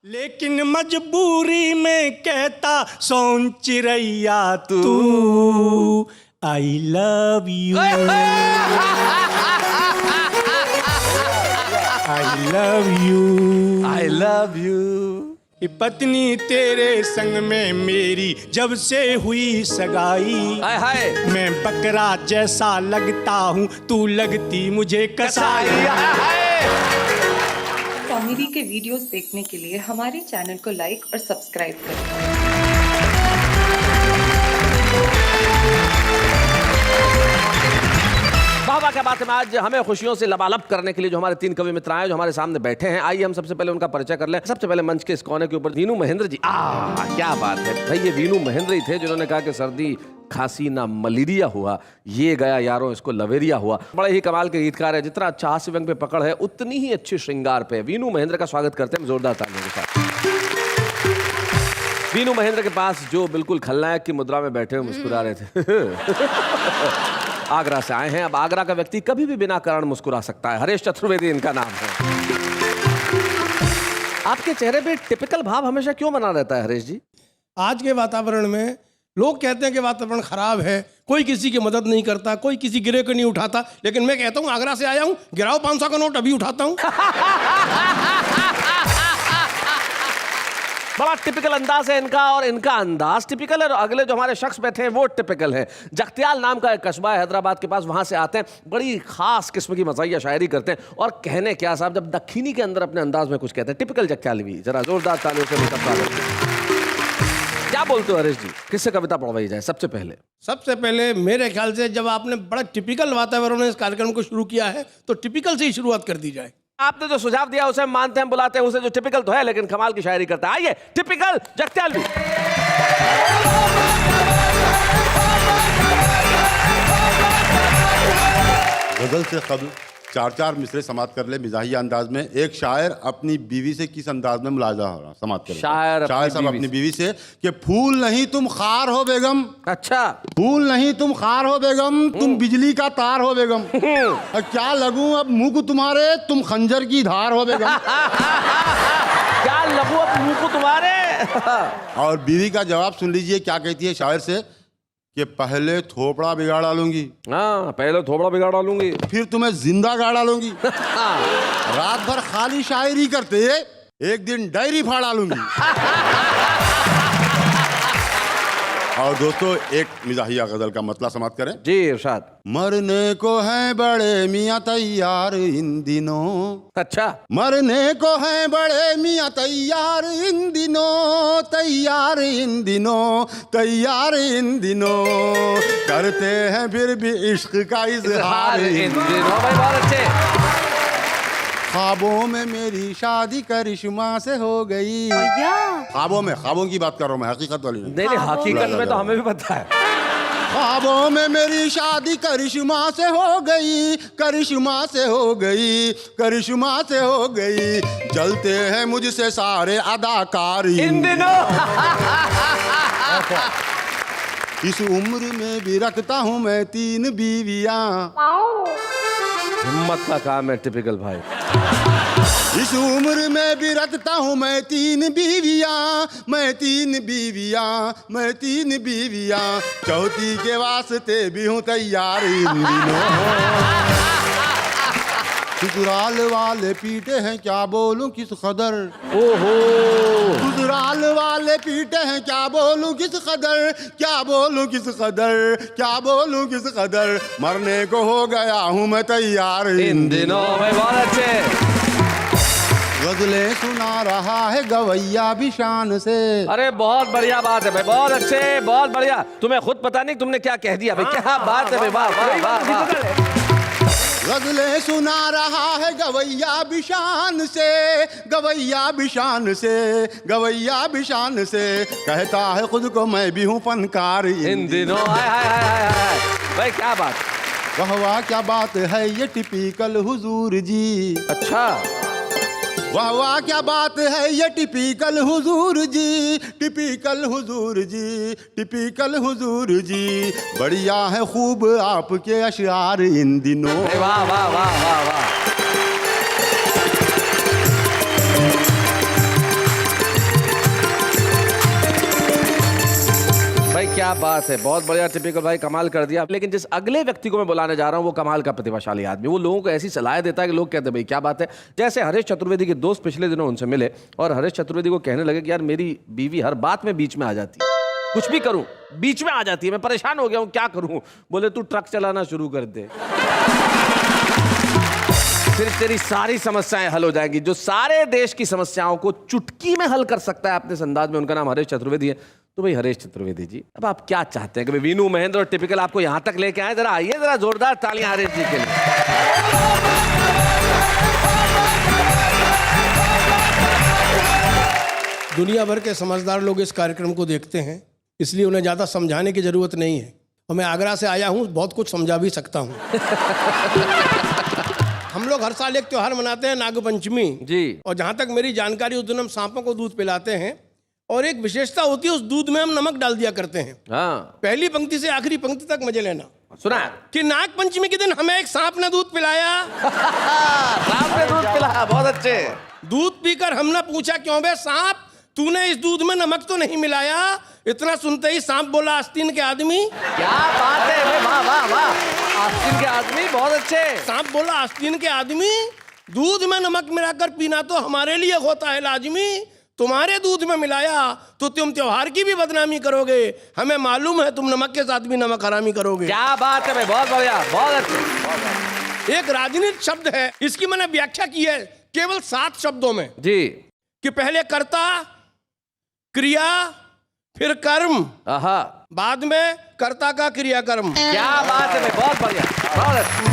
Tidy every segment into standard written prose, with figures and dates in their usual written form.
लेकिन मजबूरी में कहता सोन चिरैया तू I love you, I love you, I love you. पत्नी तेरे संग में मेरी जब से हुई सगाई, हाय हाय मैं बकरा जैसा लगता हूँ, तू लगती मुझे कसाई। कॉमेडी के वीडियोस देखने के लिए हमारे चैनल को लाइक और सब्सक्राइब करें। वाह क्या बात है। आज हमें खुशियों से लबालब करने के लिए जो हमारे तीन कवि मित्र आए, जो हमारे सामने बैठे हैं, आइए हम सबसे पहले उनका परिचय कर लें। सबसे पहले मंच के इस कोने के ऊपर वीनू महेंद्र जी। क्या बात है भाई, ये वीनू महेंद्र ही थे जिन्होंने कहा कि सर्दी खांसी ना मलेरिया हुआ, ये गया यारों इसको लवेरिया हुआ। बड़े ही कमाल के गीतकार है, जितना अच्छा हास्य व्यंग पे पकड़ है उतनी ही अच्छी श्रृंगार पे। वीनू महेंद्र का स्वागत करते हैं जोरदार तालियों के साथ। वीनू महेंद्र के पास जो बिल्कुल खलनायक की मुद्रा में बैठे हुए मुस्कुरा रहे थे आगरा से आए हैं। अब आगरा का व्यक्ति कभी भी बिना कारण मुस्कुरा सकता है। हरेश चतुर्वेदी इनका नाम है। आपके चेहरे पे टिपिकल भाव हमेशा क्यों बना रहता है हरेश जी? आज के वातावरण में लोग कहते हैं कि वातावरण खराब है, कोई किसी की मदद नहीं करता, कोई किसी गिरे को नहीं उठाता, लेकिन मैं कहता हूँ आगरा से आया हूँ, गिराओ 500 का नोट अभी उठाता हूँ। बड़ा टिपिकल अंदाज है इनका, और इनका अंदाज टिपिकल है, और अगले जो हमारे शख्स बैठे हैं वो टिपिकल है। जगत्याल नाम का एक कस्बा है हैदराबाद के पास, वहां से आते हैं, बड़ी खास किस्म की मज़ाहिया शायरी करते हैं। और कहने क्या साहब, जब दक्षिणी के अंदर अपने अंदाज में कुछ कहते हैं, टिपिकल जगत्यालवी। जरा जोरदार तालियों से उनका स्वागत। क्या बोलते हो हरीश जी, किससे कविता पढ़वाई जाए सबसे पहले? सबसे पहले मेरे ख्याल से जब आपने बड़ा टिपिकल वातावरण में इस कार्यक्रम को शुरू किया है तो टिपिकल से ही शुरुआत कर दी जाए। आपने जो सुझाव दिया उसे हम मानते हैं, बुलाते हैं उसे, जो टिपिकल तो है लेकिन कमाल की शायरी करता है। आइए टिपिकल जगत्यालवी। गजल से कबल चार चार मिसरे समाप्त कर ले मिजाहिया अंदाज में। एक शायर अपनी बीवी से किस अंदाज में मुलाजा हो रहा समाप्त कर। शायर साहब अपनी बीवी से कि फूल नहीं तुम खार हो बेगम। अच्छा। फूल नहीं तुम खार हो बेगम, तुम बिजली का तार हो बेगम। क्या लगूं अब मुंह को तुम्हारे, तुम खंजर की धार हो बेगम। क्या लगूं अब मुंह को तुम्हारे। और बीवी का जवाब सुन लीजिए, क्या कहती है शायर से कि पहले थोपड़ा बिगाड़ डालूंगी। हाँ, पहले थोपड़ा बिगाड़ डालूंगी, फिर तुम्हें जिंदा गाड़ डालूंगी। रात भर खाली शायरी करते, एक दिन डायरी फाड़ डालूंगी। और दोस्तों एक मिजाहिया गजल का मतलब समाप्त करें जी इरशाद। मरने को है बड़े मियाँ तैयार इन दिनों। अच्छा। मरने को है बड़े मियाँ तैयार इन दिनों, तैयार इन दिनों, तैयार इन दिनों, करते हैं फिर भी इश्क का इजहार इन दिनों। भाई बहुत अच्छे। ख्वाबों में मेरी शादी करिश्मा से हो गई। ख्वाबों की बात कर रहा हूँ मैं, हकीकत वाली नहीं। नहीं, हकीकत में तो हमें भी पता है। ख्वाबों में मेरी शादी करिश्मा से हो गई, करिश्मा से हो गई, करिश्मा से हो गई, जलते हैं मुझसे सारे अदाकार इन दिनों। इस उम्र में भी रखता हूँ मैं 3 बीवियाँ। हिम्मत का काम है टिपिकल भाई। इस उम्र में भी रखता हूँ मैं 3 बीवियाँ, मैं 3 बीवियाँ, मैं 3 बीवियाँ, चौथी के वास्ते भी हूँ तैयार इन दिनों। ससुराल वाले पीटे हैं क्या बोलूं किस कदर। ओहो। ससुराल वाले पीटे हैं क्या बोलूं किस कदर, क्या बोलूं किस कदर, क्या बोलूं किस कदर, मरने को हो गया हूँ मैं तैयार इन दिनों। भाई बहुत अच्छे। गजलें सुना रहा है गवैया भी शान से। अरे बहुत बढ़िया बात है भाई, बहुत अच्छे, बहुत बढ़िया। तुम्हें खुद पता नहीं तुमने क्या कह दिया भाई, क्या बात है भाई, वाह वाह वाह। गजलें सुना रहा है गवैया बिशान से, गवैया बिशान से, गवैया बिशान से, कहता है खुद को मैं भी हूँ फनकार इन दिनों। हाय हाय हाय हाय भाई, क्या बात। वाह वाह क्या बात है ये टिपिकल हुजूर जी। अच्छा। वाह वाह क्या बात है ये टिपिकल हुजूर जी, टिपिकल हुजूर जी, टिपिकल हुजूर जी, बढ़िया है खूब आपके अशआर इन दिनों। वाह वाह वाह वाह वाह। क्या बात है, बहुत बढ़िया। टिपिकल भाई, कमाल कर दिया। लेकिन जिस अगले व्यक्ति को मैं बुलाने जा रहा हूँ वो कमाल का प्रतिभाशाली आदमी। वो लोगों को ऐसी सलाह देता है कि लोग कहते हैं भाई क्या बात है। जैसे हरीश चतुर्वेदी के दोस्त पिछले दिनों उनसे मिले और हरीश चतुर्वेदी को कहने लगे कि यार मेरी बीवी हर बात में बीच में आ जाती है, कुछ भी करूं बीच में आ जाती है, मैं परेशान हो गया हूं, क्या करूं। बोले तू ट्रक चलाना शुरू कर दे, फिर तेरी सारी समस्याएं हल हो जाएंगी। जो सारे देश की समस्याओं को चुटकी में हल कर सकता है अपने अंदाज में, उनका नाम हरीश चतुर्वेदी है। तो भाई हरीश चतुर्वेदी जी, अब आप क्या चाहते हैं कि वीनू महेंद्र और टिपिकल आपको यहां तक लेके आए? जरा आइए, जरा जोरदार तालियां हरीश जी के लिए। दुनिया भर के समझदार लोग इस कार्यक्रम को देखते हैं, इसलिए उन्हें ज़्यादा समझाने की ज़रूरत नहीं है। और मैं आगरा से आया हूँ, बहुत कुछ समझा भी सकता हूँ। हम लोग हर साल एक त्यौहार मनाते हैं, नागपंचमी जी। और जहाँ तक मेरी जानकारी, उस दिन हम सांपों को दूध पिलाते हैं और एक विशेषता होती है, उस दूध में हम नमक डाल दिया करते हैं। हाँ, पहली पंक्ति से आखिरी पंक्ति तक मजे लेना। सुना है कि नाग पंचमी के दिन हमें एक सांप ने दूध पिलाया। सांप ने दूध पिलाया, बहुत अच्छे। दूध पीकर हमने पूछा, क्यों बे सांप, तूने इस दूध में नमक तो नहीं मिलाया? इतना सुनते ही सांप बोला, आस्तीन के आदमी। क्या बात है, वाह वाह वाह, आस्तीन के आदमी, बहुत अच्छे। सांप बोला, आस्तीन के आदमी, दूध में नमक मिलाकर पीना तो हमारे लिए होता है लाजमी, तुम्हारे दूध में मिलाया तो तुम त्योहार की भी बदनामी करोगे, हमें मालूम है तुम नमक के साथ भी नमक हरामी करोगे। क्या बात है भाई, बहुत बढ़िया, बहुत अच्छे। एक राजनीतिक शब्द है, इसकी मैंने व्याख्या की है केवल 7 शब्दों में जी। कि पहले कर्ता, क्रिया, फिर कर्म, आहा, बाद में कर्ता का क्रियाकर्म। क्या बात है भाई, बहुत बढ़िया, बहुत अच्छा।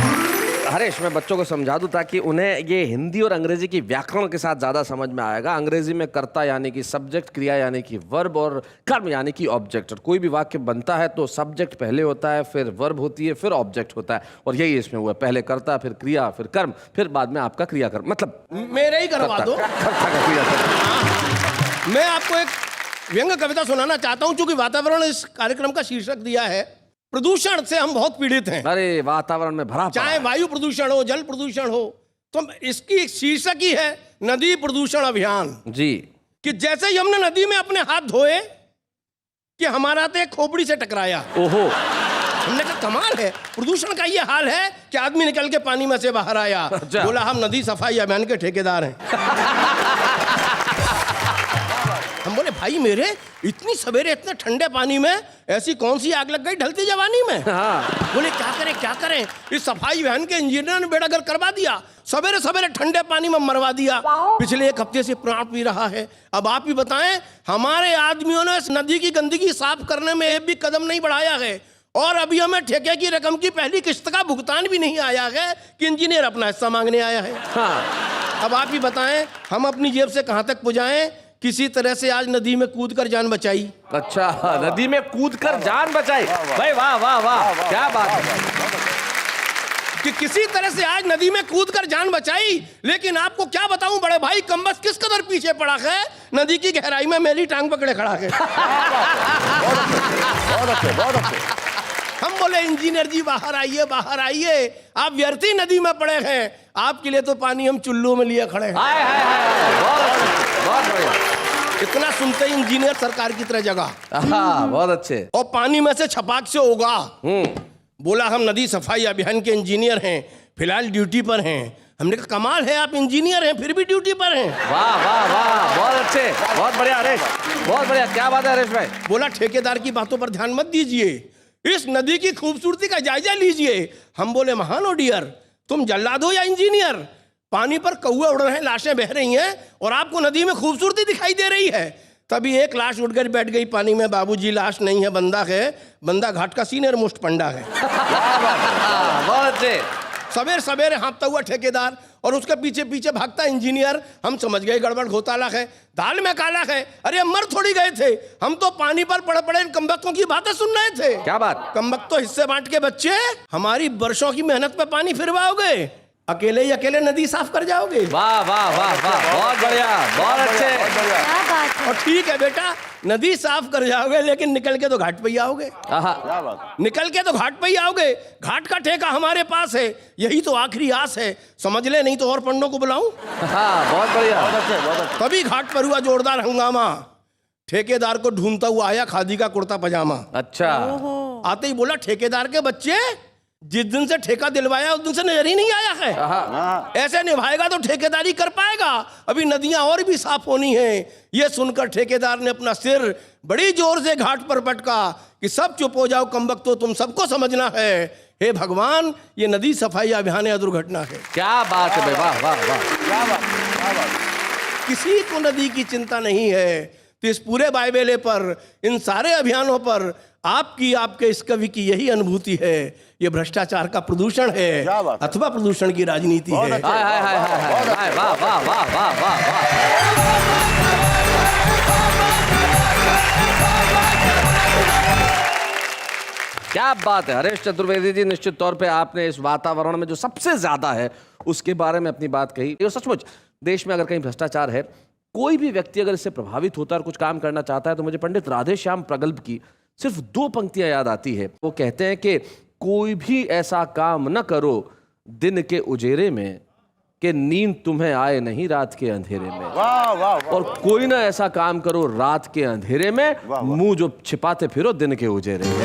हरीश, मैं बच्चों को समझा दूं ताकि उन्हें ये हिंदी और अंग्रेजी की व्याकरण के साथ ज्यादा समझ में आएगा। अंग्रेजी में कर्ता यानी कि सब्जेक्ट, क्रिया यानी कि वर्ब और कर्म यानी कि ऑब्जेक्ट। और कोई भी वाक्य बनता है तो सब्जेक्ट पहले होता है, फिर वर्ब होती है, फिर ऑब्जेक्ट होता है, और यही इसमें हुआ, पहले कर्ता, फिर क्रिया, फिर कर्म, फिर बाद में आपका क्रियाकर्म। मतलब मेरे ही करवा दो। कर्ता का क्रियाकर्म। मैं आपको एक व्यंग्य कविता सुनाना चाहता हूं, क्योंकि वातावरण इस कार्यक्रम का शीर्षक दिया है, प्रदूषण से हम बहुत पीड़ित हैं। अरे वातावरण में भरा, चाहे वायु प्रदूषण हो, जल प्रदूषण हो, तो इसकी एक शीर्षक ही है नदी प्रदूषण अभियान जी। कि जैसे ही हमने नदी में अपने हाथ धोए कि हमारा तो एक खोपड़ी से टकराया। ओहो, हमने कहा कमाल है, प्रदूषण का ये हाल है कि आदमी निकल के पानी में से बाहर आया। अच्छा। बोला हम नदी सफाई अभियान के ठेकेदार हैं। हम बोले भाई मेरे, इतनी सवेरे इतने ठंडे पानी में ऐसी कौन सी आग लग गई ढलती जवानी में? हाँ। बोले क्या करें क्या करें, इस सफाई अभियान के इंजीनियर ने बेड़ागर करवा दिया, सवेरे सवेरे ठंडे पानी में मरवा दिया, पिछले 1 हफ्ते से प्राण पी रहा है। अब आप ही बताएं, हमारे आदमियों ने इस नदी की गंदगी साफ करने में एक भी कदम नहीं बढ़ाया है, और अभी हमें ठेके की रकम की पहली किस्त का भुगतान भी नहीं आया है कि इंजीनियर अपना हिस्सा मांगने आया है। हाँ। अब आप ही बताएं, हम अपनी जेब से कहां तक पुजाएं? किसी तरह से आज नदी में कूद कर जान बचाई। अच्छा, नदी में कूद कर जान बचाई, भाई वाह वाह वाह, क्या बात है। कि किसी तरह से आज नदी में कूद कर जान बचाई, लेकिन आपको क्या बताऊं बड़े भाई, कम्बस किस कदर पीछे पड़ा है, नदी की गहराई में मेरी टांग पकड़े खड़ा है। बहुत अच्छे। हम बोले इंजीनियर जी बाहर आइए, बाहर आइए, आप व्यर्थी नदी में पड़े हैं, आपके लिए तो पानी हम चुल्लू में लिए खड़े हैं। हाय हाय हाय, बहुत बढ़िया। इतना सुनते ही इंजीनियर सरकार की तरह जगह, हाँ, बहुत अच्छे। और पानी में से छपाक से होगा। बोला हम नदी सफाई अभियान के इंजीनियर हैं, फिलहाल ड्यूटी पर हैं। हमने कहा कमाल है, आप इंजीनियर हैं फिर भी ड्यूटी पर हैं। वाह वाह वाह, बहुत अच्छे, बहुत बढ़िया हरीश, बहुत बढ़िया, क्या बात है हरीश भाई। बोला ठेकेदार की बातों पर ध्यान मत दीजिए, इस नदी की खूबसूरती का जायजा लीजिए। हम बोले महान हो डियर, तुम जल्लाद हो या इंजीनियर? पानी पर कौवे उड़ रहे हैं, लाशें बह रही हैं, और आपको नदी में खूबसूरती दिखाई दे रही है। तभी एक लाश उठकर बैठ गई पानी में, बाबूजी लाश नहीं है, बंदा है, बंदा घाट का सीनियर मोस्ट पंडा है। बहुत अच्छे। सवेरे सवेरे हाँपता हुआ ठेकेदार और उसके पीछे पीछे भागता इंजीनियर। हम समझ गए गड़बड़ घोटाला है, दाल में काला है। अरे मर थोड़ी गए थे, हम तो पानी पर पड़े पड़े इन कमबख्तों की बातें सुन रहे थे। क्या बात? कमबख्तों हिस्से बांट के बच्चे, हमारी वर्षों की मेहनत पे पानी फिरवाओगे, अकेले ही अकेले नदी साफ कर जाओगे। वाह वाह वाह वाह, बहुत बढ़िया, बहुत अच्छे। क्या बात है। और ठीक है बेटा, नदी साफ कर जाओगे, लेकिन निकल के तो घाट पे ही आओगे। निकल के तो घाट पे ही आओगे, घाट का ठेका हमारे पास है, यही तो आखिरी आस है, समझ ले, नहीं तो और पंडों को बुलाऊं। हाँ, बहुत बढ़िया। तभी घाट पर हुआ जोरदार हंगामा। ठेकेदार को ढूंढता हुआ आया खादी का कुर्ता पजामा। अच्छा। आते ही बोला, ठेकेदार के बच्चे, जिस दिन से ठेका दिलवाया उस दिन से नजर ही नहीं आया है। ऐसे निभाएगा तो ठेकेदारी कर पाएगा, अभी नदियां और भी साफ होनी है। ये सुनकर ठेकेदार ने अपना सिर बड़ी जोर से घाट पर पटका कि सब चुप हो जाओ कमबख्तो, तुम सबको समझना है, हे भगवान, ये नदी सफाई अभियान या दुर्घटना है। क्या बात है, वाह वाह वाह। किसी को नदी की चिंता नहीं है। तो इस पूरे बाइबेले पर, इन सारे अभियानों पर आपकी, आपके इस कवि की यही अनुभूति है, ये भ्रष्टाचार का प्रदूषण है अथवा प्रदूषण की राजनीति है। हाय हाय हाय हाय हाय, वाह वाह वाह वाह वाह वाह। क्या बात है हरेश चतुर्वेदी जी, निश्चित तौर पे आपने इस वातावरण में जो सबसे ज्यादा है उसके बारे में अपनी बात कही। ये सचमुच देश में अगर कहीं भ्रष्टाचार है, कोई भी व्यक्ति अगर इससे प्रभावित होता है और कुछ काम करना चाहता है, तो मुझे पंडित राधेश्याम प्रगल्भ की सिर्फ 2 पंक्तियां याद आती है। वो कहते हैं कि कोई भी ऐसा काम न करो दिन के उजेरे में कि नींद तुम्हें आए नहीं रात के अंधेरे में। वाह वाह। और कोई ना ऐसा काम करो रात के अंधेरे में, मुंह जो छिपाते फिरो दिन के उजेरे में।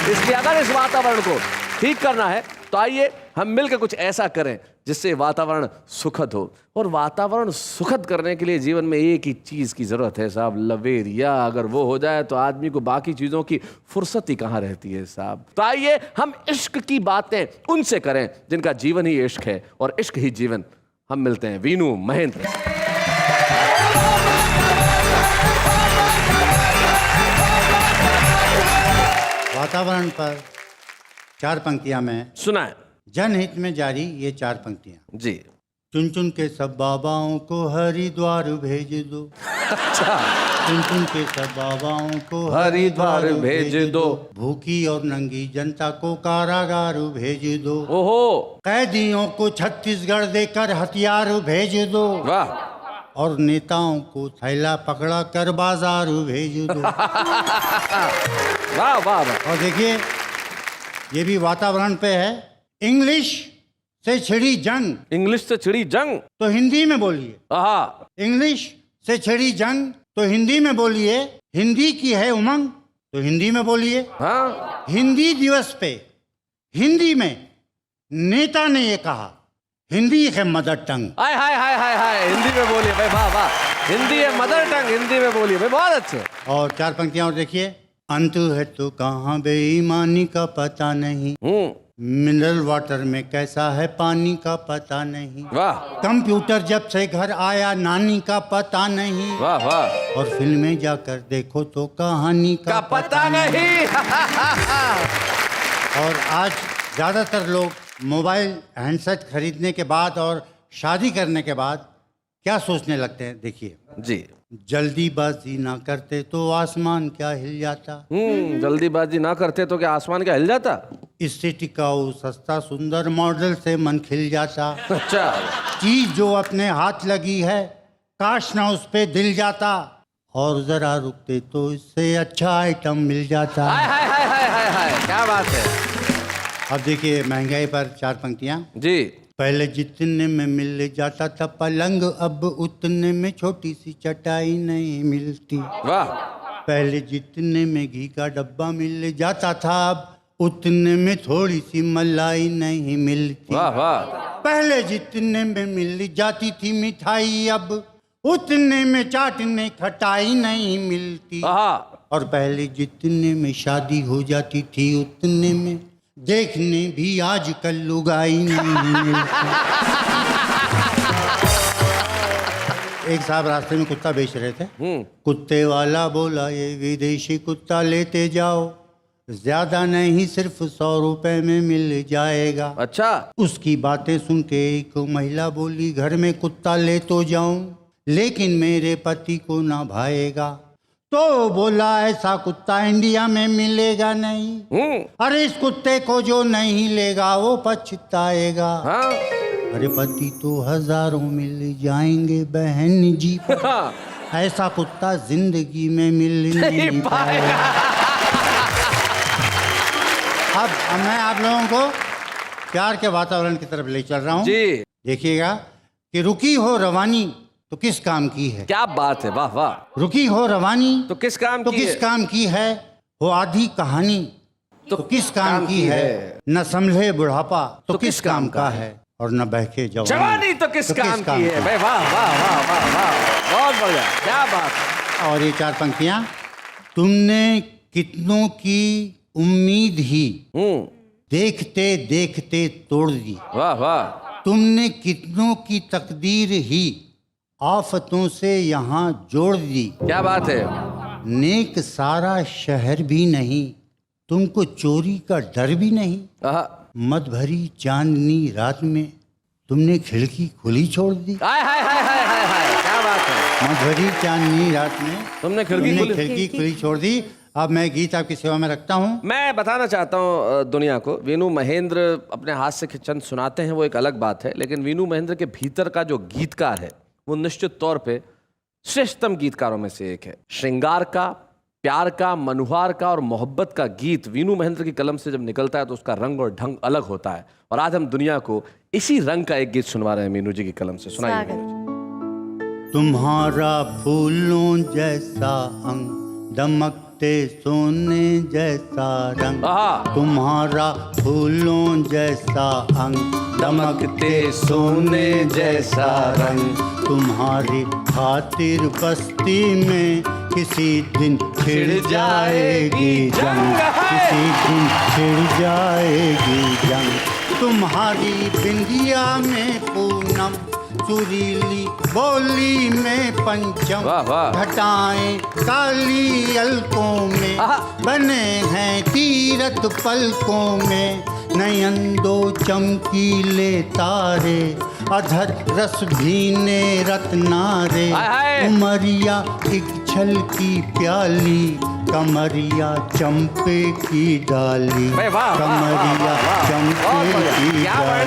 इसलिए अगर इस वातावरण को ठीक करना है तो आइए हम मिलकर कुछ ऐसा करें जिससे वातावरण सुखद हो। और वातावरण सुखद करने के लिए जीवन में एक ही चीज की जरूरत है साहब, लवेरिया। अगर वो हो जाए तो आदमी को बाकी चीजों की फुर्सत ही कहां रहती है साहब। तो आइए हम इश्क की बातें उनसे करें जिनका जीवन ही इश्क है और इश्क ही जीवन। हम मिलते हैं वीनू महेंद्र। वातावरण पर 4 पंक्तियां में सुनाए। जनहित में जारी ये 4 पंक्तियां। जी। चुन चुन के सब बाबाओं को हरिद्वार भेज दो। अच्छा। चुन चुन के सब बाबाओं को हरिद्वार भेज दो। भूखी और नंगी जनता को कारागार भेज दो। ओहो। कैदियों को छत्तीसगढ़ देकर हथियार भेज दो। वाह। और नेताओं को थैला पकड़ा कर बाजार भेज दो। वाह वाह वाह। और देखिए ये भी वातावरण पे है। इंग्लिश से छिड़ी जंग, इंग्लिश से छिड़ी जंग तो हिंदी में बोलिए। आहा। इंग्लिश से छिड़ी जंग तो हिंदी में बोलिए। हिंदी की है उमंग तो हिंदी में बोलिए। हाँ। हिंदी दिवस पे हिंदी में नेता ने ये कहा, हिंदी है मदर टंग। हाय हाय हाय हाय हाय, हिंदी में बोलिए भाई, वाह वाह। हिंदी है मदर टंग, हिंदी में बोलिए भाई, बहुत अच्छे। और 4 पंक्तियां और देखिए। अंत है तो कहाँ बेईमानी का पता नहीं, मिनरल वाटर में कैसा है पानी का पता नहीं। वाह। कंप्यूटर जब से घर आया नानी का पता नहीं। वाह वाह। और फिल्में जाकर देखो तो कहानी का पता नहीं। और आज ज़्यादातर लोग मोबाइल हैंडसेट खरीदने के बाद और शादी करने के बाद क्या सोचने लगते हैं, देखिए जी। जल्दीबाजी ना करते तो आसमान क्या हिल जाता। जल्दीबाजी ना करते तो क्या आसमान क्या हिल जाता। इससे टिकाऊ सस्ता सुंदर मॉडल से मन खिल जाता। अच्छा। चीज जो अपने हाथ लगी है काश ना उस पे दिल जाता, और जरा रुकते तो इससे अच्छा आइटम मिल जाता। हाय हाय हाय हाय हाय हाय, क्या बात है। अब देखिए महंगाई पर 4 पंक्तियां। जी। पहले जितने में मिल जाता था पलंग, अब उतने में छोटी सी चटाई नहीं मिलती। वाह। पहले जितने में घी का डब्बा मिल जाता था, अब उतने में थोड़ी सी मलाई नहीं मिलती। वाह वाह। पहले जितने में मिल जाती थी मिठाई, अब उतने में चाटने खटाई नहीं मिलती। और पहले जितने में शादी हो जाती थी, उतने में देखने भी आजकल लुगाई नहीं मिलती। एक साहब रास्ते में कुत्ता बेच रहे थे। कुत्ते वाला बोला ये विदेशी कुत्ता लेते जाओ, ज्यादा नहीं सिर्फ 100 रुपए में मिल जाएगा। अच्छा। उसकी बातें सुन के एक महिला बोली, घर में कुत्ता ले तो जाऊं लेकिन मेरे पति को ना भाएगा। तो बोला ऐसा कुत्ता इंडिया में मिलेगा नहीं। अरे इस कुत्ते को जो नहीं लेगा वो पछताएगा। हाँ? अरे पति तो हजारों मिल जाएंगे बहन जी, ऐसा कुत्ता जिंदगी में मिल नहीं पाएगा। अब मैं आप लोगों को प्यार के वातावरण की तरफ ले चल रहा हूँ। जी। देखिएगा कि रुकी हो रवानी तो किस काम की है? क्या बात है, वाह वाह। रुकी हो रवानी तो किस काम तो की किस है? काम की है? हो आधी कहानी तो किस काम की है? न संभले बुढ़ापा तो किस काम का है? और न बहके जवानी तो किस काम की है? भाई वाह वाह वाह वाह वाह, बहुत बढ़िया, क्या बात है। और ये 4 पंक्तियां, तुमने कितनों की उम्मीद ही देखते देखते तोड़ दी। वाह वाह। तुमने कितनों की तकदीर ही आफतों से यहाँ जोड़ दी। क्या बात है। नेक सारा शहर भी नहीं, तुमको चोरी का डर भी नहीं। आहा। मत भरी चांदनी रात में तुमने खिड़की खुली छोड़ दी। हाय हाय हाय हाय हाय हाय, क्या बात है। मत भरी चांदनी रात में तुमने खिड़की खुली छोड़ दी। अब मैं गीत आपकी सेवा में रखता हूँ। मैं बताना चाहता हूँ दुनिया को, वीनू महेंद्र अपने हाथ से चंद सुनाते हैं, वो एक अलग बात है, लेकिन वीनू महेंद्र के भीतर का जो गीतकार है वो निश्चित तौर पे श्रेष्ठतम गीतकारों में से एक है। श्रृंगार का, प्यार का, मनुहार का और मोहब्बत का गीत वीनू महेंद्र की कलम से जब निकलता है तो उसका रंग और ढंग अलग होता है। और आज हम दुनिया को इसी रंग का एक गीत सुनवा रहे हैं मीनू जी की कलम से। सुनाइए मीनू जी। तुम्हारा फूलों जैसा अंग, दमकते सोने जैसा रंग। तुम्हारा फूलों जैसा अंग, दमकते सोने जैसा रंग। तुम्हारी खातिर बस्ती में किसी दिन छिड़ जाएगी जंग, किसी दिन छिड़ जाएगी जंग। तुम्हारी बिंदिया में पूनम, सुरीली बोली में पंचम। घटाएं काली अलकों में बने हैं तीरथ पलकों में। नयन दो चमकीले तारे, अधर रस भीने रत्नारे। उमरिया एक छल की प्याली, कमरिया चंपे की डाली। कमरिया चंपे की डाली।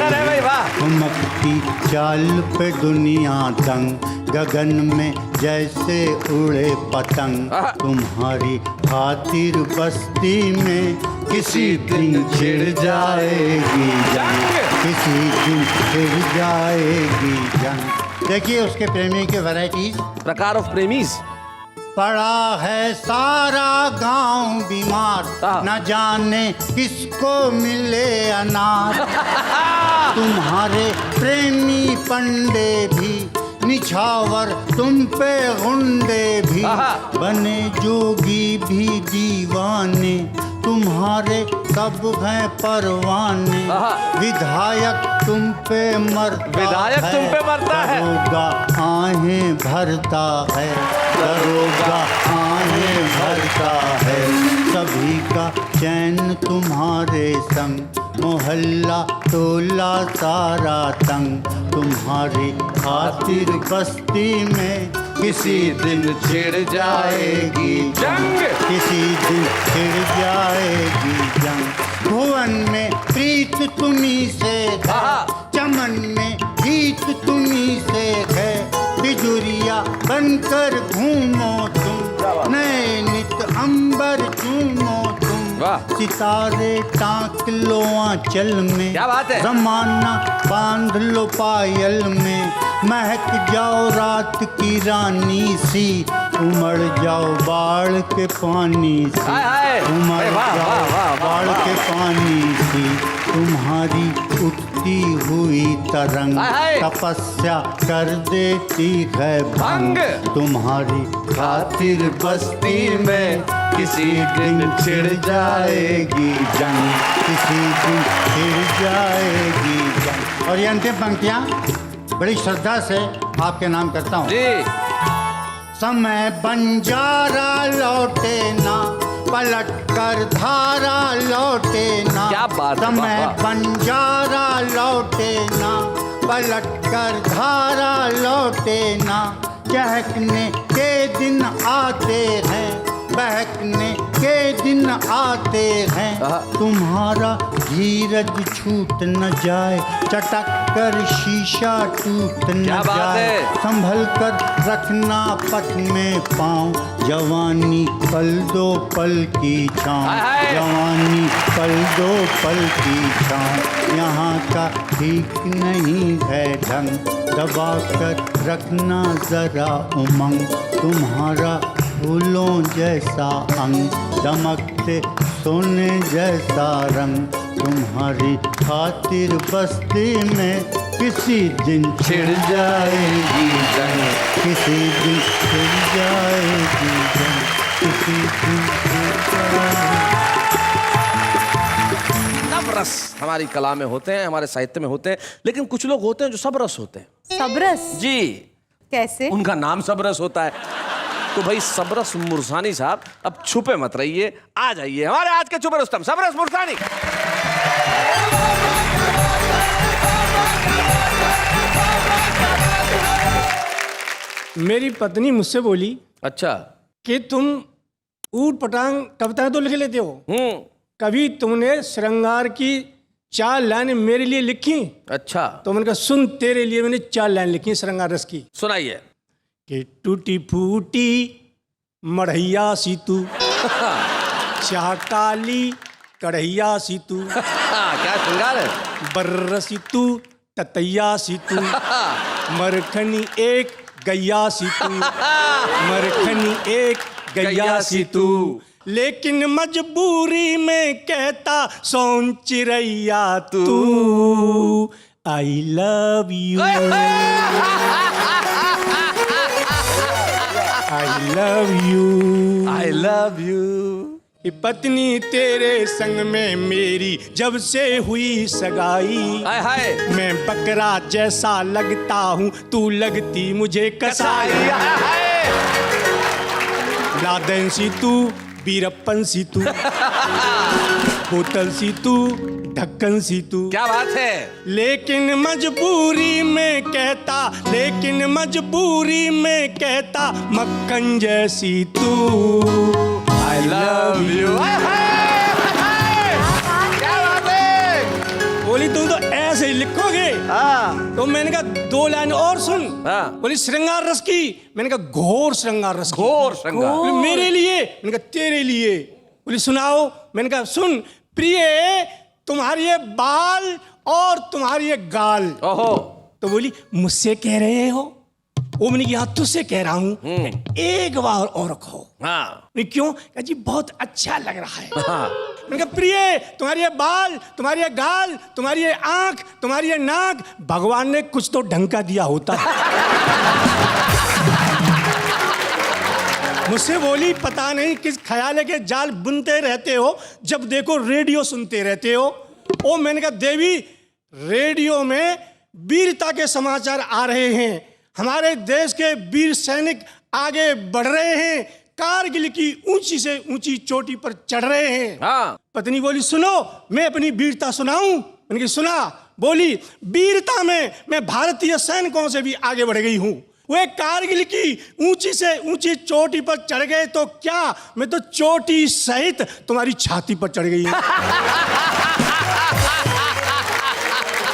चमकती चाल पे दुनिया दंग, गगन में जैसे उड़े पतंग। तुम्हारी खातिर बस्ती में किसी दिन छिड़ जाएगी जंग, किसी दिन छिड़ जाएगी जंग। देखिए उसके प्रेमी के वैरायटीज, प्रकार ऑफ प्रेमीज। पड़ा है सारा गांव बीमार, न जाने किसको मिले अनार। तुम्हारे प्रेमी पंडे भी निछावर, तुम पे गुंडे भी बने, जोगी भी दीवाने। तुम्हारे सब हैं परवाने। विधायक तुम पे मरता, विधायक तुम पे मरता है। दरोगा आहें भरता है, दरोगा आहें भरता है। सभी का चैन तुम्हारे संग, मोहल्ला टोला सारा तंग। तुम्हारी खातिर बस्ती में किसी दिन छिड़ जाएगी जंग, किसी दिन छिड़ जाएगी जंग। भुवन में प्रीत तुम्ही से है, चमन में गीत तुम्ही से है। बिजुरिया बनकर घूमो तुम, नए नित अंबर चूमो तुम। सितारे टांक लो आंचल में, क्या बात है। जमाना बांध लो पायल में। महक जाओ रात की रानी सी, उमड़ जाओ बाढ़ के पानी से। उमड़ जाओ बाढ़ के पानी सी। तुम्हारी उठती हुई तरंग, तपस्या कर देती है भंग। तुम्हारी खातिर बस्ती में किसी दिन छिड़ जाएगी जंग, किसी दिन छिड़ जाएगी जंग। और ये अंतिम पंक्तियां बड़ी श्रद्धा से आपके नाम करता हूँ। समय बंजारा लौटे ना, पलट कर धारा लौटे ना। क्या बात है। समय बंजारा लौटे ना, पलट कर धारा लौटे ना। चहकने के दिन आते हैं, बहकने के दिन आते हैं। तुम्हारा धीरज छूट न जाए, चटक कर शीशा टूट न क्या बात जाए, है? संभल कर रखना पथ में पाँव, जवानी पल दो पल की छाँव, हाय हाय। जवानी पल दो पल की छाँव, यहाँ का ठीक नहीं है ढंग, दबा कर रखना जरा उमंग, तुम्हारा फूलों जैसा अंग, दमकते सोने जैसा रंग, तुम्हारी खातिर बस्ती में किसी दिन छिड़ जाएगी जंग, किसी दिन छिड़ जाएगी जंग, किसी दिन छिड़ जाएगी। सब रस हमारी कला में होते हैं, हमारे साहित्य में होते हैं, लेकिन कुछ लोग होते हैं जो सब रस होते हैं। सबरस जी, कैसे? उनका नाम सबरस होता है। तो भाई सबरस मुरसानी साहब, अब छुपे मत रहिए, आ जाइए हमारे आज के छुपे रुस्तम सबरस मुरसानी। मेरी पत्नी मुझसे बोली अच्छा। कि तुम ऊट पटांग कविताएं तो लिख लेते हो, कभी तुमने श्रृंगार की 4 लाइन मेरे लिए लिखी? अच्छा, तो मैंने कहा सुन, तेरे लिए मैंने 4 लाइन लिखी श्रृंगार रस की। सुनाइए। कि टूटी फूटी मढ़ैया सी तू, चाह काली कढ़ैया सी तू, क्या श्रृंगार है? बर्र सी तू ततैया सी तू, मरखनी एक गैया सी तू, मरखनी एक गैया सी तू, लेकिन मजबूरी में कहता सोन चिरैया तू, I love you, I love you, I love you. कि पत्नी तेरे संग में मेरी जब से हुई सगाई, हाय हाय। मैं बकरा जैसा लगता हूँ, तू लगती मुझे कसाई, लादेन सी तू बीरप्पन सी तू, बोतल सी तू ढक्कन सी तू, क्या बात है? लेकिन मजबूरी में कहता, लेकिन मजबूरी में कहता मक्खन जैसी तू, आई लव यू। क्या बात है? बोली तुम तो ऐसे ही लिखोगे? हाँ। तो मैंने कहा 2 लाइन और सुन। हाँ। बोली श्रृंगार रस की? मैंने कहा घोर श्रृंगार रस की। घोर श्रृंगार। बोली मेरे लिए? मैंने कहा तेरे लिए। बोली सुनाओ। मैंने कहा सुन, प्रिय तुम्हारी ये बाल और तुम्हारी ये गाल। ओहो। तो बोली मुझसे कह रहे हो? वो मैंने कहा तुझसे कह रहा हूं, एक बार और कहो। हाँ। नहीं क्यों? कहा जी बहुत अच्छा लग रहा है। हाँ। मैंने कहा प्रिय तुम्हारी ये बाल, तुम्हारी ये गाल, तुम्हारी ये आंख, तुम्हारी ये नाक, भगवान ने कुछ तो ढंग का दिया होता। मुझसे बोली पता नहीं किस ख्याल के जाल बुनते रहते हो, जब देखो रेडियो सुनते रहते हो। ओ मैंने कहा देवी, रेडियो में वीरता के समाचार आ रहे हैं, हमारे देश के वीर सैनिक आगे बढ़ रहे हैं, कारगिल की ऊंची से ऊंची चोटी पर चढ़ रहे हैं। हाँ। पत्नी बोली सुनो, मैं अपनी वीरता सुनाऊं? मैंने कहा सुना। बोली वीरता में मैं भारतीय सैनिकों से भी आगे बढ़ गई हूं। वे कारगिल की ऊंची से ऊंची चोटी पर चढ़ गए तो क्या, मैं तो चोटी सहित तुम्हारी छाती पर चढ़ गई हूं।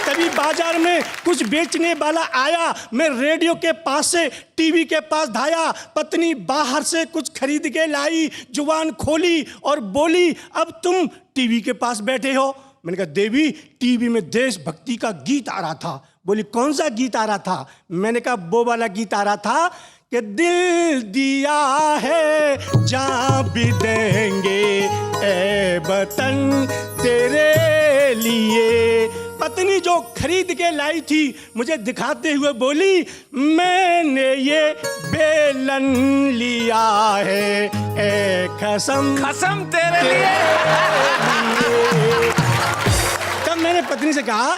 तभी बाजार में कुछ बेचने वाला आया, मैं रेडियो के पास से टीवी के पास धाया, पत्नी बाहर से कुछ खरीद के लाई, जुबान खोली और बोली अब तुम टीवी के पास बैठे हो। मैंने कहा देवी, टीवी में देशभक्ति का गीत आ रहा था। बोली कौन सा गीत आ रहा था? मैंने कहा वो वाला गीत आ रहा था कि दिल दिया है जान भी देंगे ए वतन तेरे लिए। पत्नी जो खरीद के लाई थी मुझे दिखाते हुए बोली मैंने ये बेलन लिया है ए कसम, कसम तेरे लिए। तब मैंने पत्नी से कहा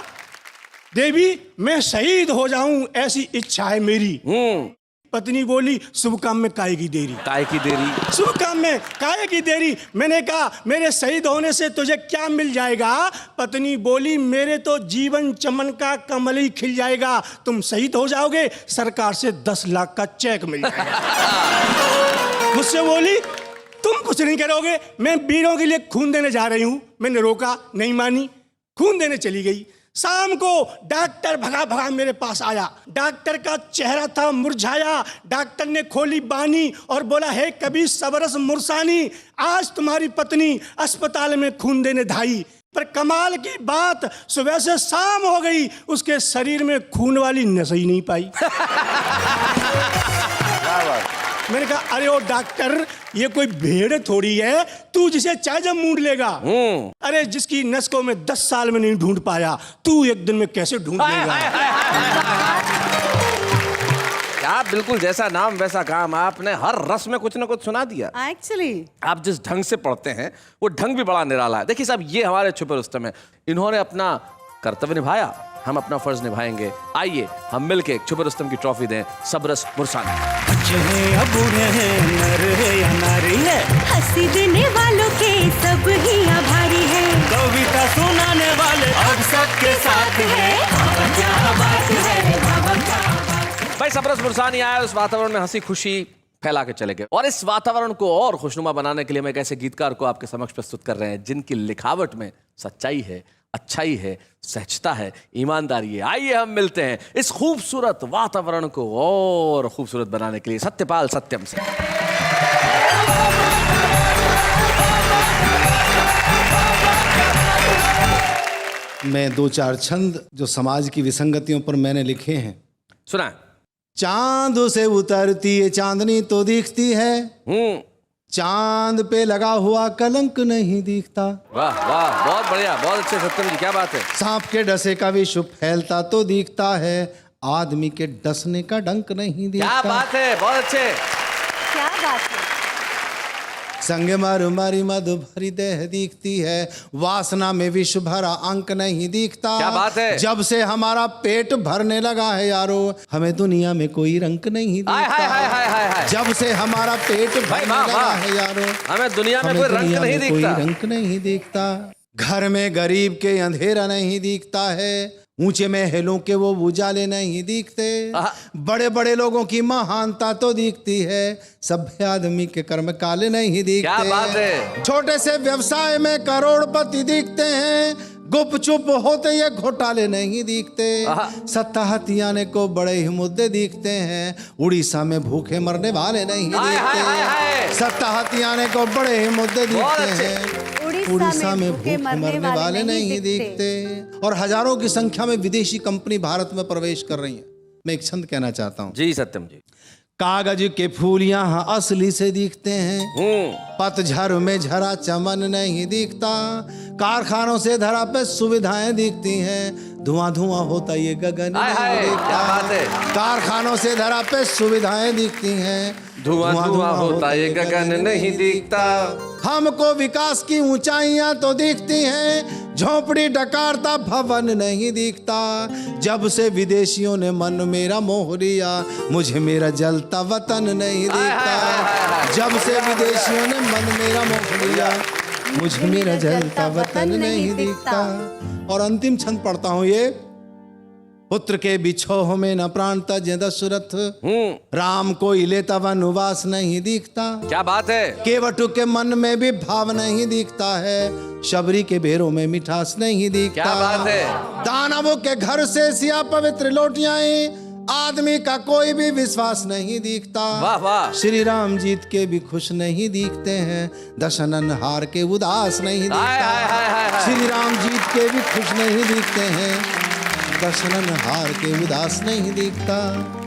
देवी मैं शहीद हो जाऊं ऐसी इच्छा है मेरी। पत्नी बोली शुभ काम में काहे की देरी? काहे की देरी? शुभ काम में काहे की देरी? मैंने कहा मेरे शहीद होने से तुझे क्या मिल जाएगा? पत्नी बोली मेरे तो जीवन चमन का कमल ही खिल जाएगा, तुम शहीद हो जाओगे सरकार से 10 लाख का चेक मिल जाएगा। मुझसे बोली तुम कुछ नहीं करोगे, मैं वीरों के लिए खून देने जा रही हूं। मैंने रोका, नहीं मानी, खून देने चली गई। शाम को डॉक्टर भगा भगा मेरे पास आया। डॉक्टर का चेहरा था मुरझाया। डॉक्टर ने खोली बानी और बोला, हे कभी सबरस मुरसानी, आज तुम्हारी पत्नी अस्पताल में खून देने धाई। पर कमाल की बात, सुबह से शाम हो गई, उसके शरीर में खून वाली नस ही नहीं पाई। मैंने कहा, अरे ओ डॉक्टर, ये कोई भेड़ थोड़ी है, तू जिसे चाहे जब मूंढ लेगा। अरे जिसकी नस को मैं 10 साल में नहीं ढूंढ पाया, तू एक दिन में कैसे ढूंढ लेगा? आप बिल्कुल जैसा नाम वैसा काम, आपने हर रस में कुछ ना कुछ सुना दिया। एक्चुअली आप जिस ढंग से पढ़ते हैं वो ढंग भी बड़ा निराला है। देखिए साहब, ये हमारे छुपे रुस्तम है, इन्होंने अपना कर्तव्य निभाया, हम अपना फर्ज निभाएंगे। आइए हम मिलके एक छुपे रुस्तम की ट्रॉफी दें सबरस मुरसानी। बच्चे हैं या बूढ़े हैं, नर है या नारी है, हंसी देने वालों के सब ही आभारी है, कविता सुनाने वाले अब सबके साथ है। भाई सबरस मुरसानी आया, उस वातावरण में हंसी खुशी फैला के चले गए, और इस वातावरण को और खुशनुमा बनाने के लिए मैं एक ऐसे गीतकार को आपके समक्ष प्रस्तुत कर रहे हैं जिनकी लिखावट में सच्चाई है, अच्छाई है, सहजता है, ईमानदारी है। आइए हम मिलते हैं इस खूबसूरत वातावरण को और खूबसूरत बनाने के लिए सत्यपाल सत्यम से। मैं 2-4 छंद जो समाज की विसंगतियों पर मैंने लिखे हैं। सुना। चांद से उतरती है चांदनी तो दिखती है, चांद पे लगा हुआ कलंक नहीं दिखता। वाह वाह, बहुत बढ़िया, बहुत अच्छे सत्यम जी, क्या बात है। सांप के डसे का विश्व फैलता तो दिखता है, आदमी के डसने का डंक नहीं दिखता। क्या बात है, बहुत अच्छे। क्या बात है। संगे मारू मारी मधु भरी देह दिखती है, वासना में विश्व भरा अंक नहीं दिखता। क्या बात है। जब से हमारा पेट भरने लगा है यारो, हमें दुनिया में कोई रंक नहीं हाय हाय हाय हाय हाय दिखता। हाय। जब से हमारा पेट भरने वाह, लगा वाह। है यारो, हमें दुनिया में हमें कोई रंग दुनिया नहीं में कोई दिखता। रंक नहीं दिखता। घर में गरीब के अंधेरा नहीं दिखता है, ऊंचे महलों के वो उजाले नहीं दिखते। बड़े बड़े लोगों की महानता तो दिखती है, सभ्य आदमी के कर्म काले नहीं दिखते। क्या बात है। छोटे से व्यवसाय में करोड़पति दिखते हैं, गुपचुप होते ये घोटाले नहीं दिखते। सत्ता हथियाने को बड़े ही मुद्दे दिखते हैं, उड़ीसा में भूखे मरने वाले नहीं दिखते। सत्ता हथियाने को बड़े ही मुद्दे दिखते हैं, उड़ीसा में भूखे मरने वाले नहीं दिखते। और हजारों की संख्या में विदेशी कंपनी भारत में प्रवेश कर रही है। मैं एक छंद कहना चाहता हूँ। जी सत्यम जी। कागज के फूल यहाँ असली से दिखते हैं, पतझड़ में झरा चमन नहीं दिखता। कारखानों से धरा पे सुविधाएं दिखती हैं, धुआं धुआं होता ये गगन नहीं दिखता। कारखानों से धरा पे सुविधाएं दिखती हैं, धुआं धुआं होता ये गगन नहीं दिखता। हमको विकास की ऊंचाइयां तो दिखती हैं, झोपड़ी डकारता भवन नहीं दिखता। जब से विदेशियों ने मन मेरा मोह लिया, मुझे मेरा जलता वतन नहीं दिखता। जब से विदेशियों ने मन मेरा मोह लिया, मुझे मेरा जलता वतन नहीं दिखता। और अंतिम छंद पढ़ता हूं ये। पुत्र के बिछोह में न प्राण तजे दशरथ, राम को लेता वनवास नहीं दिखता। क्या बात है। केवटू के मन में भी भाव नहीं दिखता है, शबरी के बेरों में मिठास नहीं दिखता। क्या बात है। दानवों के घर से सिया पवित्र लौटियां, आदमी का कोई भी विश्वास नहीं दिखता। वाह वाह। श्री राम जीत के भी खुश नहीं दिखते हैं, दशनन हार के उदास नहीं दिखता। श्री राम जीत के भी खुश नहीं दिखते हैं, दशनन हार के उदास नहीं दिखता।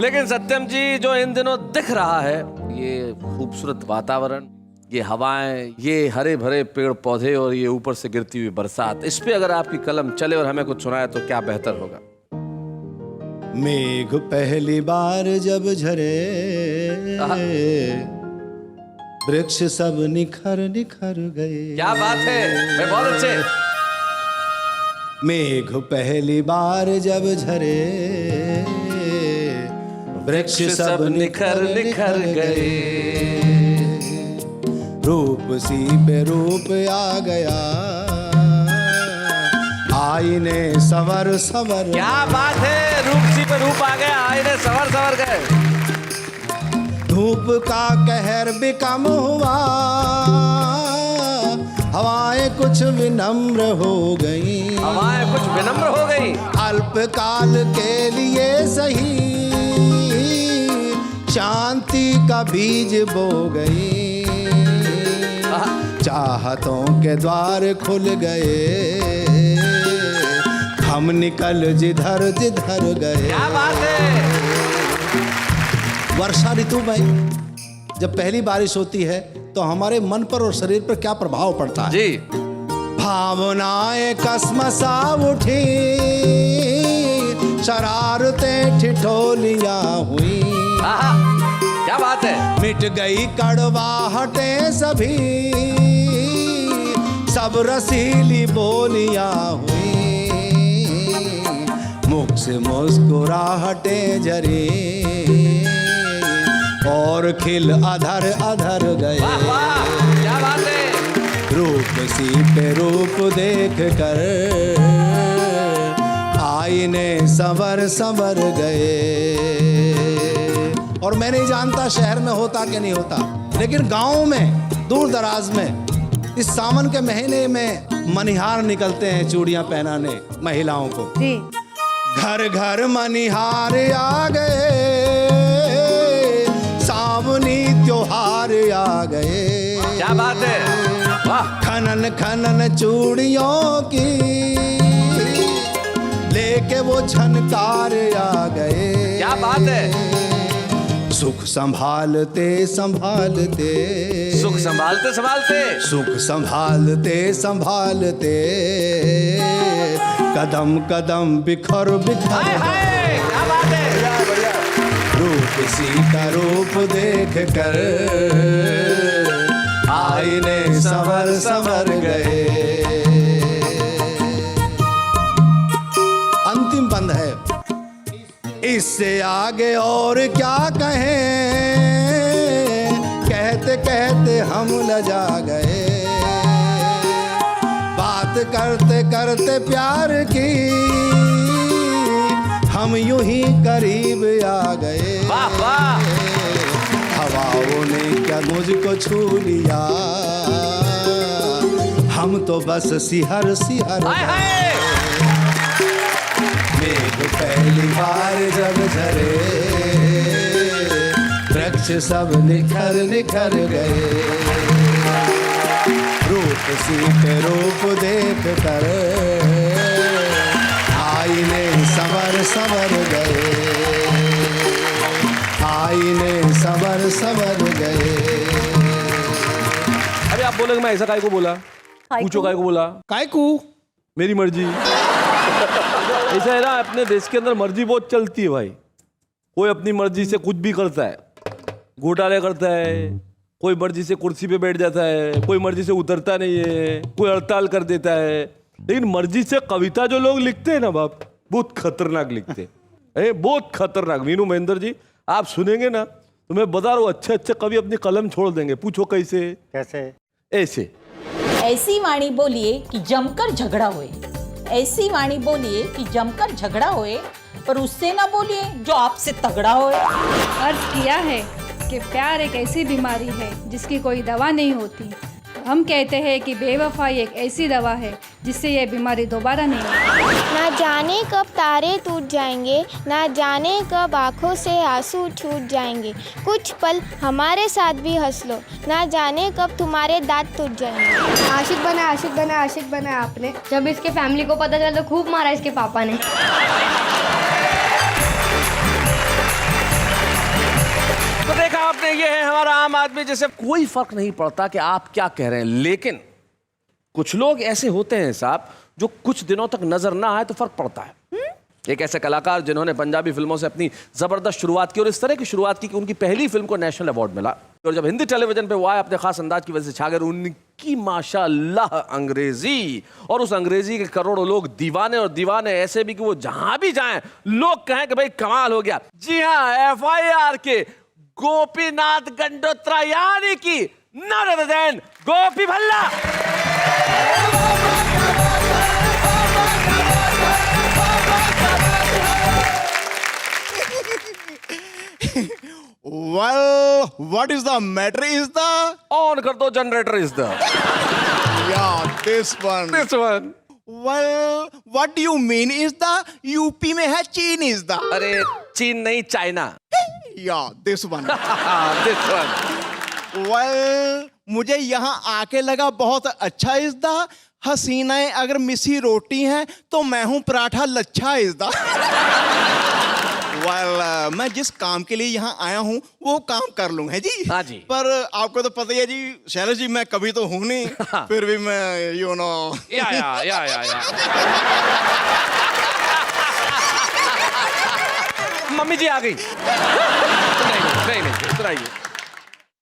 लेकिन सत्यम जी, जो इन दिनों दिख रहा है, ये खूबसूरत वातावरण, ये हवाएं, ये हरे भरे पेड़ पौधे और ये ऊपर से गिरती हुई बरसात, इस पे अगर आपकी कलम चले और हमें कुछ सुनाए तो क्या बेहतर होगा। मेघ पहली बार जब झरे, वृक्ष सब निखर निखर गए। क्या बात है, मैं बहुत अच्छे। मेघ पहली बार जब झरे, वृक्ष सब निखर निखर गए। रूप सी पे रूप आ गया, आईने सवर सवर। क्या बात है, रूप सी पे रूप आ गया, आईने सवर सवर गए। धूप का कहर भी कम हुआ, हवाएं कुछ विनम्र हो गई, हवाएं कुछ विनम्र हो गई, अल्पकाल के लिए सही शांति का बीज बो गई, चाहतों के द्वार खुल गए, हम निकल जिधर जिधर गए। क्या बात है। वर्षा ऋतु में जब पहली बारिश होती है तो हमारे मन पर और शरीर पर क्या प्रभाव पड़ता है जी। भावनाएं कसमसा उठी, शरारतें ठिठोलियां हुई, आहा, क्या बात है। मिट गई कड़वाहटें सभी, सब रसीली बोलियां हुई, मुख से मुस्कुराहटें झरी और खिल अधर अधर गए। वाह वाह, क्या बात है। रूप सी पे रूप देख कर आईने संवर संवर गए। और मैं नहीं जानता शहर में होता कि नहीं होता, लेकिन गांव में दूर दराज में इस सावन के महीने में मनिहार निकलते हैं चूड़ियां पहनाने महिलाओं को। जी। घर घर मनिहार आ गए, सावनी त्योहार आ गए। क्या बात है। वाह। खनन खनन चूड़ियों की लेके वो छनकार आ गए। क्या बात है। सुख संभालते संभालते, सुख संभालते संभालते, सुख संभालते संभालते, कदम कदम बिखर बिखर हाय हाय, क्या बात है। रूप सी का रूप देख कर आईने संवर संवर गए। अंतिम बंद है, इससे आगे और क्या कहें, कहते कहते हम लजा गए, बात करते करते प्यार की हम यूं ही करीब आ गए। वाह वाह। हवाओं ने क्या मुझको छू लिया, हम तो बस सिहर सिहर। हाय हाय। मेघ पहली बार जब झरे, वृक्ष सब निखर निखर गए, रूप सी के रूप देख कर आईने संवर संवर गए, आईने संवर संवर गए। अरे आप बोलेंगे मैं ऐसा काय को बोला, पूछो काय को बोला। काय को मेरी मर्जी। ऐसा है ना, अपने देश के अंदर मर्जी बहुत चलती है भाई। कोई अपनी मर्जी से कुछ भी करता है, घोटाले करता है, कोई मर्जी से कुर्सी पे बैठ जाता है, कोई मर्जी से उतरता नहीं है, कोई हड़ताल कर देता है। लेकिन मर्जी से कविता जो लोग लिखते हैं ना बाप, बहुत खतरनाक लिखते हैं, बहुत खतरनाक। वीनू महेंद्र जी आप सुनेंगे ना तो मैं बता रहा हूँ, अच्छे अच्छे कवि अपनी कलम छोड़ देंगे। पूछो कैसे। कैसे? ऐसे। ऐसी वाणी बोलिए कि जमकर झगड़ा होए, ऐसी वाणी बोलिए कि जमकर झगड़ा होए, पर उससे ना बोलिए जो आपसे तगड़ा होए। अर्ज किया है कि प्यार एक ऐसी बीमारी है जिसकी कोई दवा नहीं होती। हम कहते हैं कि बेवफाई एक ऐसी दवा है जिससे यह बीमारी दोबारा नहीं होती। ना जाने कब तारे टूट जाएंगे, ना जाने कब आँखों से आंसू छूट जाएंगे, कुछ पल हमारे साथ भी हंस लो, ना जाने कब तुम्हारे दांत टूट जाएंगे। आशिक बना आशिक बना आशिक बना आपने, जब इसके फैमिली को पता चला तो खूब मारा इसके पापा ने। तो देखा आपने, ये है हमारा आम आदमी। जैसे कोई फर्क नहीं पड़ता कि आप क्या कह रहे हैं, लेकिन कुछ लोग ऐसे होते हैं साहब जो कुछ दिनों तक नजर ना आए तो फर्क पड़ता है। एक ऐसे कलाकार जिन्होंने पंजाबी फिल्मों से अपनी जबरदस्त शुरुआत की और इस तरह की शुरुआत की कि उनकी पहली फिल्म को नेशनल अवार्ड मिला, और जब हिंदी टेलीविजन पे वो आए अपने खास अंदाज की वजह से छा गए। उनकी माशाल्लाह अंग्रेजी, और उस अंग्रेजी के करोड़ों लोग दीवाने, और दीवाने ऐसे भी कि वो जहां भी जाएं लोग कहें कि भाई कमाल हो गया। जी हाँ, FIR के गोपीनाथ गंडोत्रा, यानी कि none other than Gopi Bhalla. Well, what is the matter is the? On कर दो generator is the. Yeah, this one. This one. Well, what do you mean is the UP में है चीन is the. अरे चीन नहीं, China. Yeah, this one. This one. Well, मुझे यहाँ आके लगा बहुत अच्छा is the. हसीनाएं अगर मिसी रोटी हैं तो मैं हूँ पराठा लच्छा is the. Well, मैं जिस काम के लिए यहाँ आया हूँ वो काम कर लूँ है जी. हाँ जी. पर आपको तो पता ही है जी शैलेश जी, मैं कभी तो हूँ नहीं, फिर भी मैं यू नो. या. मम्मी जी आ गई. नहीं, सुनाइए.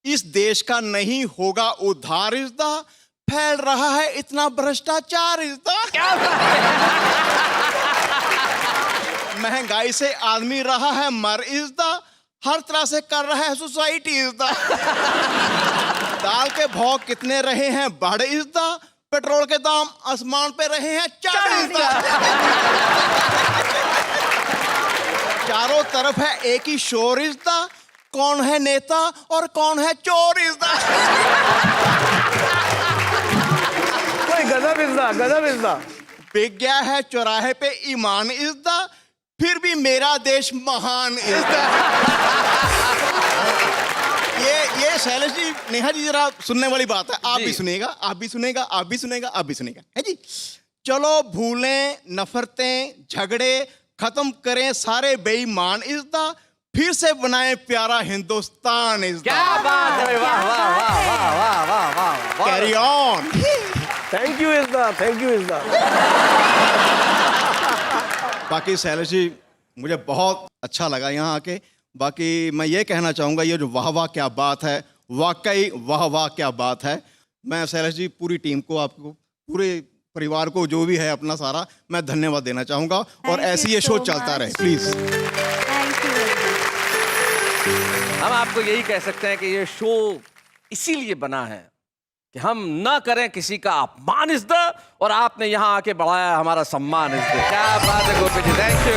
इस देश का नहीं होगा उद्धार इज़दा, फैल रहा है इतना भ्रष्टाचार इज़दा. क्या महंगाई से आदमी रहा है मर इज़दा, हर तरह से कर रहा है सोसाइटी इज़दा. दाल के भाव कितने रहे हैं बढ़ इज़दा, पेट्रोल के दाम आसमान पे रहे हैं चढ़ इज़दा. चारों तरफ है एक ही शोर इज़दा, कौन है नेता और कौन है चोर इज़दा. गजब इज़दा. बिक गया है चौराहे पे ईमान इज़दा, फिर भी मेरा देश महान इज़दा. ये शैलेश जी, नेहा जी, जरा सुनने वाली बात है. आप भी सुनेगा, आप भी सुनेगा, आप भी सुनेगा, आप भी सुनेगा है जी. चलो भूलें नफरतें झगड़े, खत्म करें सारे बेईमान इज़दा, फिर से बनाएं प्यारा हिंदुस्तान इज़दा. क्या बात है. वाह. Carry on. थैंक यू इज़दा. बाकी शैलेश जी, मुझे बहुत अच्छा लगा यहाँ आके. बाकी मैं ये कहना चाहूँगा, ये जो वाह क्या बात है, वाकई वाह क्या बात है. मैं शैलेश जी पूरी टीम को, आपको पूरे परिवार को, जो भी है अपना सारा, मैं धन्यवाद देना चाहूँगा. और ऐसे ये शो चलता रहे प्लीज़. हम आपको यही कह सकते हैं कि ये शो इसीलिए बना है कि हम ना करें किसी का अपमान इज़्दा, और आपने यहाँ आके बढ़ाया हमारा सम्मान इज़्दा. क्या बात है गोपी जी, थैंक यू.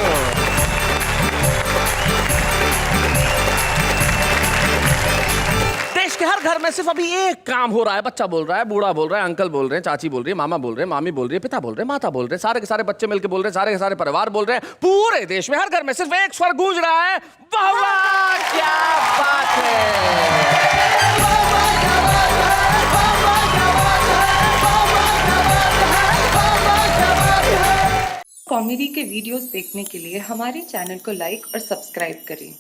देश के हर घर में सिर्फ अभी एक काम हो रहा है. बच्चा बोल रहा है, बूढ़ा बोल रहा है, अंकल बोल रहे हैं, चाची बोल रही है, मामा बोल रहे हैं, मामी बोल रही है, पिता बोल रहे हैं, माता बोल रहे हैं, सारे के सारे बच्चे मिलकर बोल रहे हैं, सारे के सारे परिवार बोल रहे हैं. पूरे देश में हर घर में सिर्फ एक स्वर गूंज रहा है, वाह क्या बात है. कॉमेडी के वीडियोस देखने के लिए हमारे चैनल को लाइक और सब्सक्राइब करें.